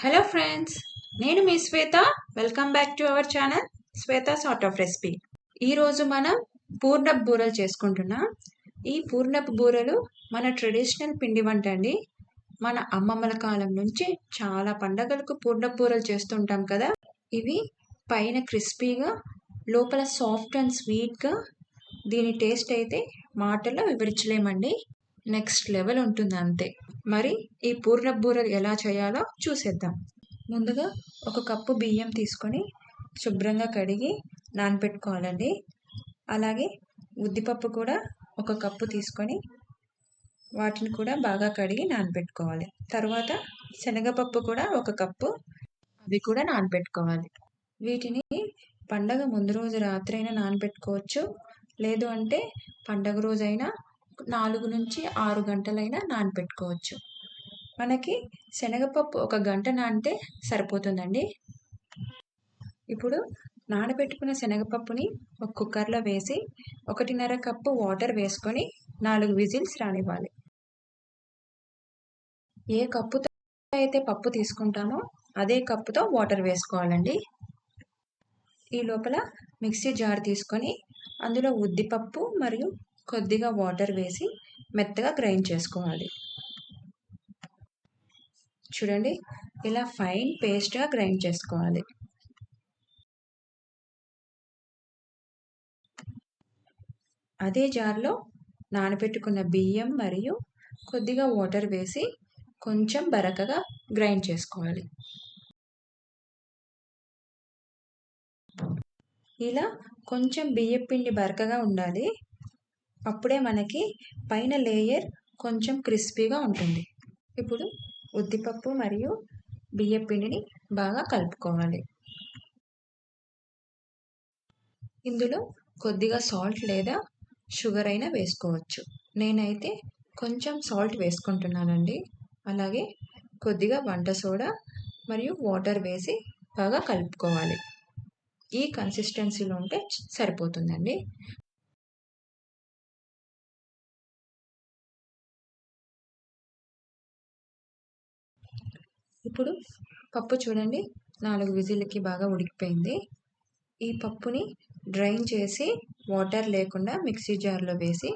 Hello friends, నేను మీ Shweta. Welcome back to our channel Shweta sort of recipe. ఈరోజు మనం పూర్ణపు బూరెలు చేసుకుంటున్నాం. ఈ పూర్ణపు బూరెలు మన ట్రెడిషనల్ పిండి వంట అండి. మన అమ్మమ్మల కాలం నుంచి చాలా పండగలకు పూర్ణపు బూరెలు చేస్తుంటాం కదా. ఇవి పైన క్రిస్పీగా, లోపల సాఫ్ట్ అండ్ స్వీట్గా, దీని టేస్ట్ అయితే మాటల్లో వివరించలేమండి. నెక్స్ట్ లెవెల్ ఉంటుంది అంతే. మరి ఈ పూర్ణపు బూరెలు ఎలా చేయాలో చూసేద్దాం. ముందుగా ఒక కప్పు బియ్యం తీసుకొని శుభ్రంగా కడిగి నానబెట్టుకోవాలండి. అలాగే ఉద్దిపప్పు కూడా ఒక కప్పు తీసుకొని వాటిని కూడా బాగా కడిగి నానబెట్టుకోవాలి. తర్వాత శనగపప్పు కూడా ఒక కప్పు, అవి కూడా నానబెట్టుకోవాలి. వీటిని పండగ ముందు రోజు రాత్రైనా నానబెట్టుకోవచ్చు, లేదు అంటే పండగ రోజైనా 4 నుంచి 6 గంటలైనా నానబెట్టుకోవచ్చు. మనకి శనగపప్పు 1 గంట నానితే సరిపోతుందండి. ఇప్పుడు నానబెట్టుకున్న శనగపప్పుని ఒక కుక్కర్లో వేసి 1.5 కప్పు వాటర్ వేసుకొని 4 విజిల్స్ రానివ్వాలి. ఏ కప్పుతో అయితే పప్పు తీసుకుంటామో అదే కప్పుతో వాటర్ వేసుకోవాలండి. ఈ లోపల మిక్సీ జార్ తీసుకొని అందులో ఉద్దిపప్పు మరియు కొద్దిగా వాటర్ వేసి మెత్తగా గ్రైండ్ చేసుకోవాలి. చూడండి, ఇలా ఫైన్ పేస్ట్గా గ్రైండ్ చేసుకోవాలి. అదే జార్లో నానబెట్టుకున్న బియ్యం మరియు కొద్దిగా వాటర్ వేసి కొంచెం బరకగా గ్రైండ్ చేసుకోవాలి. ఇలా కొంచెం బియ్యం పిండి బరకగా ఉండాలి. అప్పుడే మనకి పైన లేయర్ కొంచెం క్రిస్పీగా ఉంటుంది. ఇప్పుడు ఉద్దిపప్పు మరియు బియ్యం పిండిని బాగా కలుపుకోవాలి. ఇందులో కొద్దిగా సాల్ట్ లేదా షుగర్ అయినా వేసుకోవచ్చు. నేనైతే కొంచెం సాల్ట్ వేసుకుంటున్నానండి. అలాగే కొద్దిగా వంట సోడా మరియు వాటర్ వేసి బాగా కలుపుకోవాలి. ఈ కన్సిస్టెన్సీలో ఉంటే సరిపోతుందండి. ఇప్పుడు పప్పు చూడండి, 4 విజిల్కి బాగా ఉడికిపోయింది. ఈ పప్పుని డ్రైన్ చేసి వాటర్ లేకుండా మిక్సీ జార్లో వేసి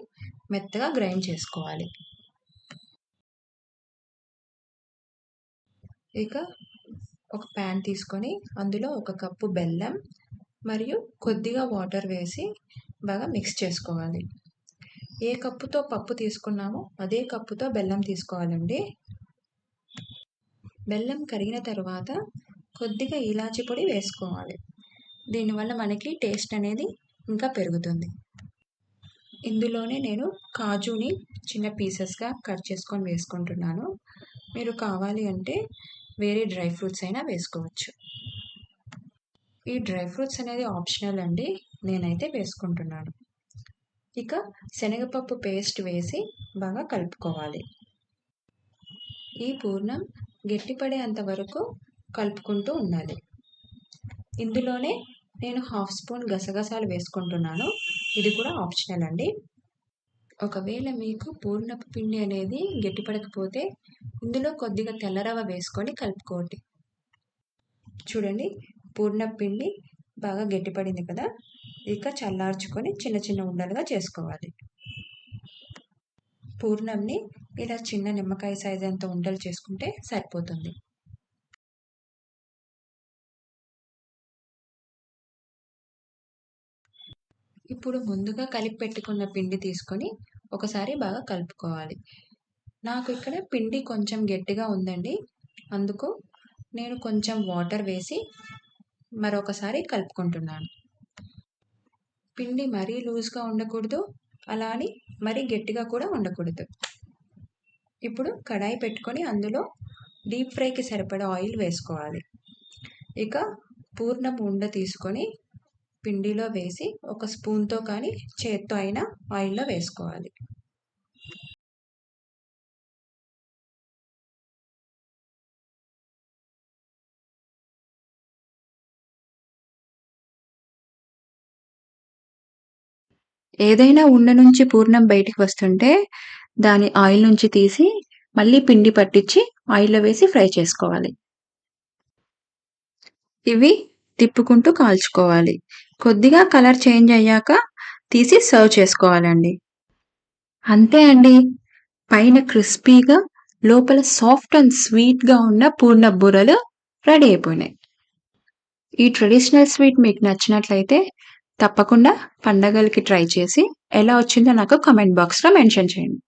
మెత్తగా గ్రైండ్ చేసుకోవాలి. ఇక ఒక ప్యాన్ తీసుకొని అందులో 1 కప్పు బెల్లం మరియు కొద్దిగా వాటర్ వేసి బాగా మిక్స్ చేసుకోవాలి. ఏ కప్పుతో పప్పు తీసుకున్నామో అదే కప్పుతో బెల్లం తీసుకోవాలండి. బెల్లం కరిగిన తర్వాత కొద్దిగా ఇలాచి పొడి వేసుకోవాలి. దీనివల్ల మనకి టేస్ట్ అనేది ఇంకా పెరుగుతుంది. ఇందులోనే నేను కాజుని చిన్న పీసెస్గా కట్ చేసుకొని వేసుకుంటున్నాను. మీరు కావాలి అంటే వేరే డ్రై ఫ్రూట్స్ అయినా వేసుకోవచ్చు. ఈ డ్రై ఫ్రూట్స్ అనేది ఆప్షనల్ అండి, నేనైతే వేసుకుంటున్నాను. ఇక శనగపప్పు పేస్ట్ వేసి బాగా కలుపుకోవాలి. ఈ పూర్ణం గట్టిపడేంత వరకు కలుపుకుంటూ ఉండాలి. ఇందులోనే నేను 1/2 స్పూన్ గసగసాలు వేసుకుంటున్నాను. ఇది కూడా ఆప్షనల్ అండి. ఒకవేళ మీకు పూర్ణపు పిండి అనేది గట్టిపడకపోతే ఇందులో కొద్దిగా తెల్లరవ వేసుకొని కలుపుకోండి. చూడండి, పూర్ణపు పిండి బాగా గట్టిపడింది కదా. ఇక చల్లార్చుకొని చిన్న చిన్న ఉండలుగా చేసుకోవాలి. పూర్ణంని ఇలా చిన్న నిమ్మకాయ సైజ్ అంత ఉండలు చేసుకుంటే సరిపోతుంది. ఇప్పుడు ముందుగా కలిపి పెట్టుకున్న పిండి తీసుకొని ఒకసారి బాగా కలుపుకోవాలి. నాకు ఇక్కడ పిండి కొంచెం గట్టిగా ఉందండి, అందుకు నేను కొంచెం వాటర్ వేసి మరొకసారి కలుపుకుంటున్నాను. పిండి మరీ లూజ్గా ఉండకూడదు, అలా అని మరీ గట్టిగా కూడా ఉండకూడదు. ఇప్పుడు కడాయి పెట్టుకొని అందులో డీప్ ఫ్రైకి సరిపడా ఆయిల్ వేసుకోవాలి. ఇక పూర్ణపు ఉండ తీసుకొని పిండిలో వేసి ఒక స్పూన్తో కానీ చేత్తో అయినా ఆయిల్లో వేసుకోవాలి. ఏదైనా ఉండ నుంచి పూర్ణం బయటికి వస్తుంటే దాని ఆయిల్ నుంచి తీసి మళ్ళీ పిండి పట్టించి ఆయిల్లో వేసి ఫ్రై చేసుకోవాలి. ఇవి తిప్పుకుంటూ కాల్చుకోవాలి. కొద్దిగా కలర్ చేంజ్ అయ్యాక తీసి సర్వ్ చేసుకోవాలండి. అంతే అండి. పైన క్రిస్పీగా, లోపల సాఫ్ట్ అండ్ స్వీట్‌గా ఉన్న పూర్ణపు బూరెలు రెడీ అయిపోయినాయి. ఈ ట్రెడిషనల్ స్వీట్ మీకు నచ్చినట్లయితే తప్పకుండా పండగలకి ట్రై చేసి ఎలా వచ్చిందో నాకు కామెంట్ బాక్స్‌లో మెన్షన్ చేయండి.